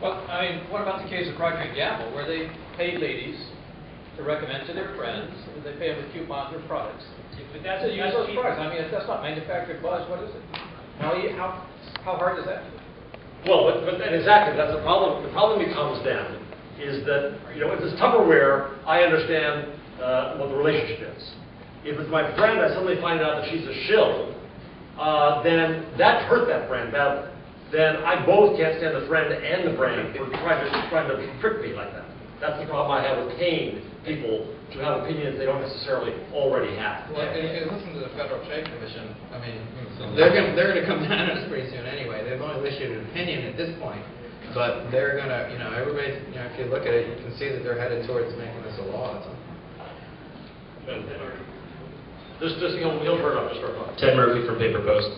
Well, I mean, what about the case of Procter & Gamble, where they paid ladies to recommend to their friends, and they pay them with coupons or products? But that's to use those products. I mean, if that's not manufactured buzz, what is it? How hard is that? Well, but exactly, that's the problem. The problem becomes then is that, you know, if it's Tupperware, I understand what the relationship is. If it's my friend, I suddenly find out that she's a shill, then that hurt that brand badly. Then I both can't stand the friend and the brand for trying to trick me like that. That's the problem I have with paying people to have opinions they don't necessarily already have. Well, if you listen to the Federal Trade Commission, I mean, they're going to come down on us pretty soon anyway. They've only issued an opinion at this point, but they're going to, you know, everybody, you know, if you look at it, you can see that they're headed towards making this a law. He'll turn up just for fun. Ted Murphy from Paper Post.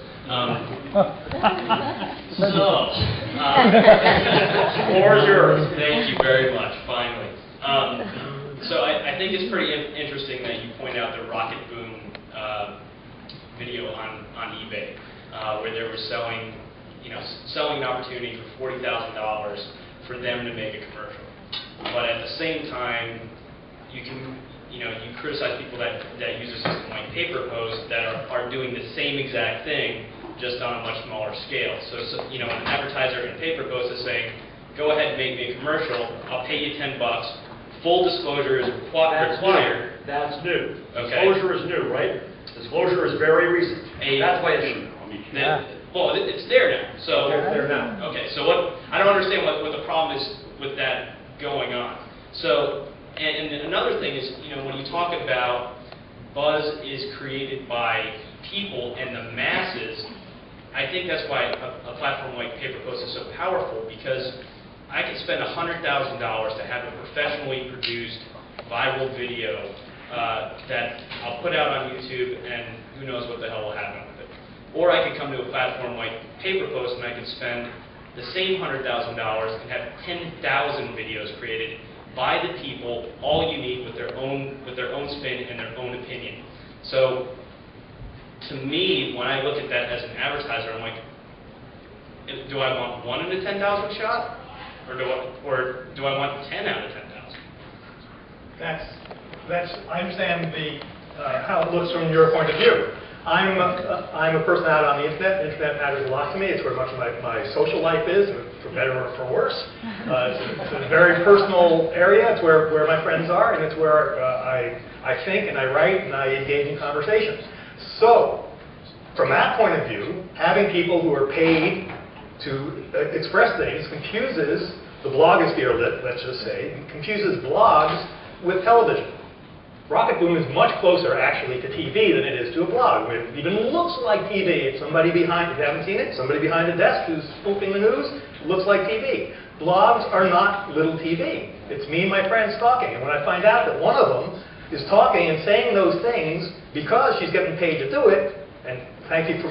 Floor is yours. Thank you very much, finally. So I think it's pretty interesting that you point out the Rocket Boom video on eBay, where they were selling an opportunity for $40,000 for them to make a commercial. But at the same time, you criticize people that use a system like Paper Post that are doing the same exact thing, just on a much smaller scale. So an advertiser in Paper Post is saying, go ahead and make me a commercial, I'll pay you $10. Full disclosure is required. That's new. Okay. Disclosure is new, right? Disclosure is very recent. That's why it's new. Well, it's there now. So it's there now. Okay. So I don't understand what the problem is with that going on. So and another thing is, when you talk about buzz is created by people and the masses, I think that's why a platform like Paper Post is so powerful, because I could spend $100,000 to have a professionally produced viral video that I'll put out on YouTube, and who knows what the hell will happen with it. Or I could come to a platform like Paper Post and I could spend the same $100,000 and have 10,000 videos created by the people, all unique with their own spin and their own opinion. So to me, when I look at that as an advertiser, I'm like, do I want 1 in a 10,000 shot? Or do I want 10 out of 10,000? I understand how it looks from your point of view. I'm a person out on the internet. The internet matters a lot to me. It's where much of my social life is, for better or for worse. It's a very personal area. It's where my friends are, and it's where I think and I write and I engage in conversations. So, from that point of view, having people who are paid to express things confuses the blogosphere, let's just say, confuses blogs with television. Rocket Boom is much closer, actually, to TV than it is to a blog. It even looks like TV. It's somebody behind, if you haven't seen it, somebody behind a desk who's spoofing the news, looks like TV. Blogs are not little TV. It's me and my friends talking. And when I find out that one of them is talking and saying those things because she's getting paid to do it, and thank you for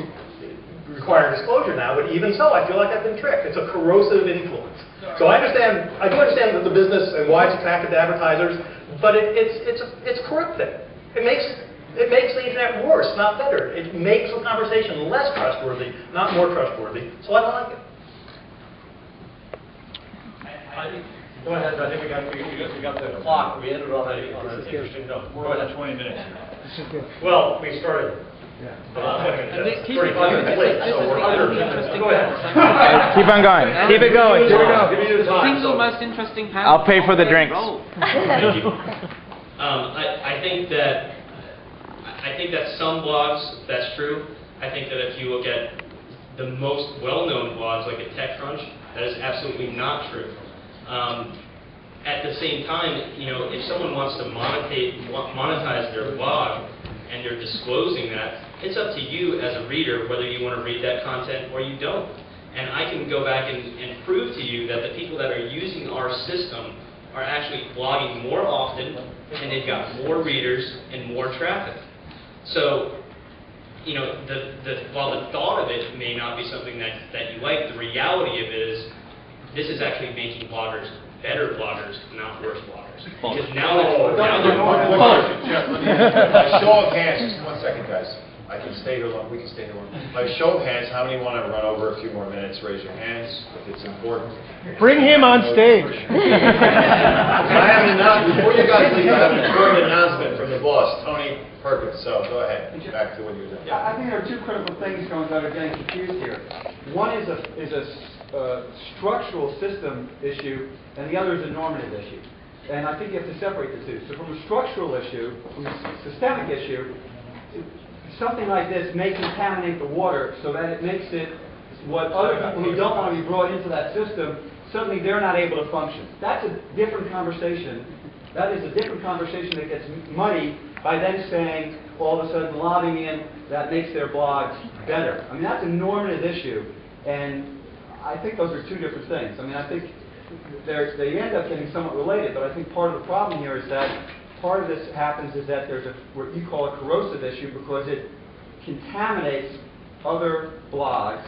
requiring disclosure now, but even so, I feel like I've been tricked. It's a corrosive influence. So I do understand that the business and why it's attractive to advertisers, but it's corrupting. It makes the internet worse, not better. It makes the conversation less trustworthy, not more trustworthy. So I don't like it. Go ahead. I think we got the clock. We ended on an interesting note. We're at 20 minutes. Well, we started. Yeah. 35 minutes late, so we're under 10 minutes. Go ahead. Keep on going. Keep it going. Keep it going. Give me the time. Single most interesting panel. I'll pay for the drinks. Thank you. I think that some blogs, that's true. I think that if you look at the most well-known blogs, like at TechCrunch, that is absolutely not true. At the same time, if someone wants to monetize their blog and they're disclosing that, it's up to you as a reader whether you want to read that content or you don't. And I can go back and prove to you that the people that are using our system are actually blogging more often, and they've got more readers and more traffic. So, while the thought of it may not be something that you like, the reality of it is this is actually making bloggers better bloggers, not worse bloggers. Because now they're Show of hands, just 1 second, guys. I can stay here long, we can stay here long. By show of hands, how many want to run over a few more minutes? Raise your hands if it's important. Bring him on stage. I have an announcement, before you guys leave, I have an important announcement from the boss, Tony Perkins, so go ahead, back to what you were doing. I think there are two critical things that are getting confused here. One is a structural system issue, and the other is a normative issue. And I think you have to separate the two. So from a structural issue, from a systemic issue, something like this may contaminate the water so that it makes it what other people who don't want to be brought into that system, suddenly they're not able to function. That's a different conversation. That is a different conversation that gets muddy by then saying, all of a sudden, lobbying that makes their blogs better. I mean, that's a normative issue, and I think those are two different things. I mean, I think they end up getting somewhat related, but I think part of the problem here is that part of this happens is that there's what you call a corrosive issue because it contaminates other blogs,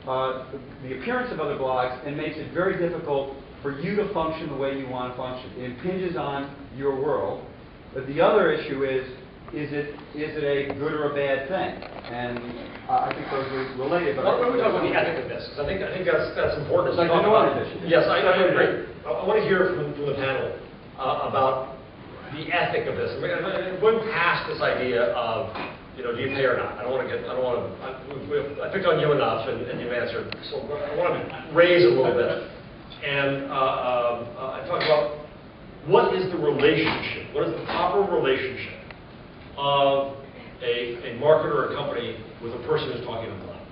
the appearance of other blogs, and makes it very difficult for you to function the way you want to function. It impinges on your world. But the other issue is it a good or a bad thing? And I think those are related. But Why don't we talk about the ethic of this? Because I think that's important. It's like the normative issue. Yes, I agree. I want to hear from the panel about the ethic of this. I mean, going past this idea of, do you pay or not? I picked on you enough, and you've answered. So I want to raise a little bit, and I talk about what is the relationship? What is the proper relationship of a marketer or a company with a person who's talking online?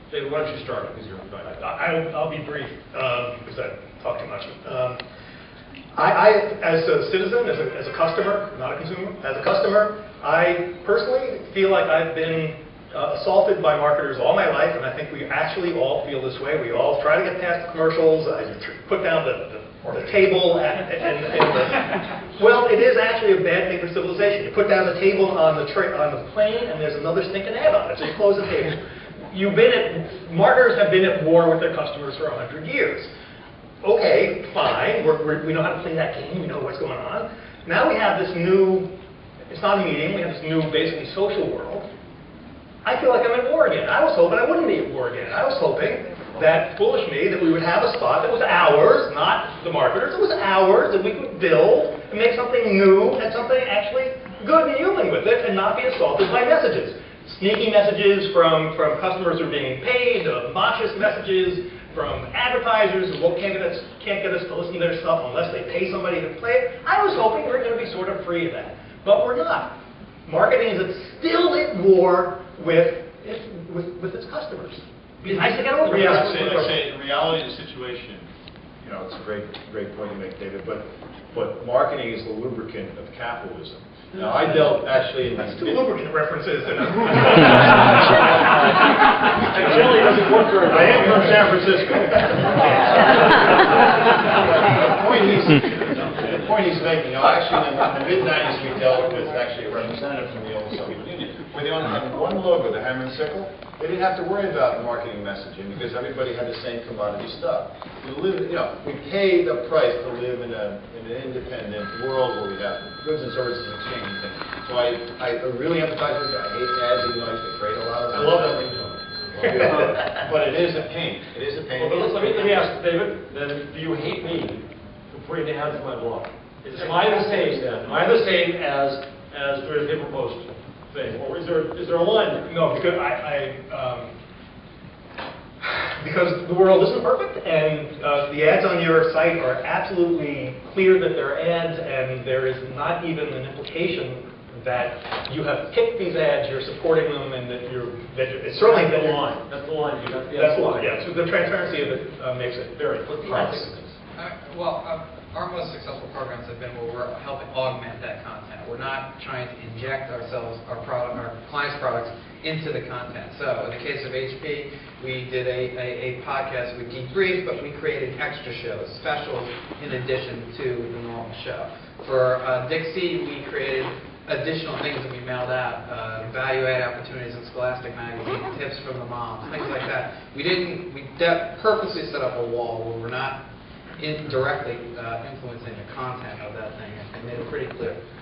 David, why don't you start? Because you're right. I'll be brief because I talk too much. I, as a citizen, as a customer, not a consumer, as a customer, I personally feel like I've been assaulted by marketers all my life, and I think we actually all feel this way. We all try to get past the commercials. I put down the table well, it is actually a bad thing for civilization. You put down the table on the plane, and there's another stinking ad on it, so you close the table. Marketers have been at war with their customers for 100 years. Okay, fine, we know how to play that game, we know what's going on. Now we have this new, it's not a meeting, we have this new, basically, social world. I feel like I'm at war again. I was hoping I wouldn't be at war again. I was hoping that, foolish me, that we would have a spot that was ours, not the marketers, it was ours, that we could build and make something new and something actually good and human with it and not be assaulted by messages. Sneaky messages from customers who are being paid, obnoxious messages from advertisers who can't get us to listen to their stuff unless they pay somebody to play it. I was hoping we were going to be sort of free of that, but we're not. Marketing is still at war with its customers. It'd be nice to get over it. The reality of the situation, it's a great point you make, David, but marketing is the lubricant of capitalism. Now, I dealt actually in That's two lubricant references. Jelly doesn't work very well. I am from San Francisco. The point he's making, actually in the mid-90s we dealt with actually a representative from the old Soviet Union, where they only had one logo, the hammer and sickle. They didn't have to worry about marketing messaging because everybody had the same commodity stuff. We pay the price to live in an independent world where we have goods and services exchanging things. So I really empathize with you. I hate ads, even though they create a lot of them. I love that ringtone. But it is a pain. It is a pain. Well, let me ask David, then, do you hate me for putting the ads in my blog? Am I the same then? Am I the same as doing a paper post thing? Or is there a line? No, because because the world isn't perfect, and the ads on your site are absolutely clear that they're ads, and there is not even an implication that you have picked these ads, you're supporting them, and that it's certainly That's the line. That's the line. That's the line. Yeah. So the transparency of it makes it very. What's the ethics of this? Our most successful programs have been where we're helping augment that content. We're not trying to inject our clients' products into the content. So in the case of HP, we did a podcast with Debrief, but we created extra shows, specials in addition to the normal show. For Dixie, we created additional things that we mailed out, value-add opportunities in Scholastic magazine, tips from the moms, things like that. We purposely set up a wall where we're not directly influencing the content of that thing and made it pretty clear.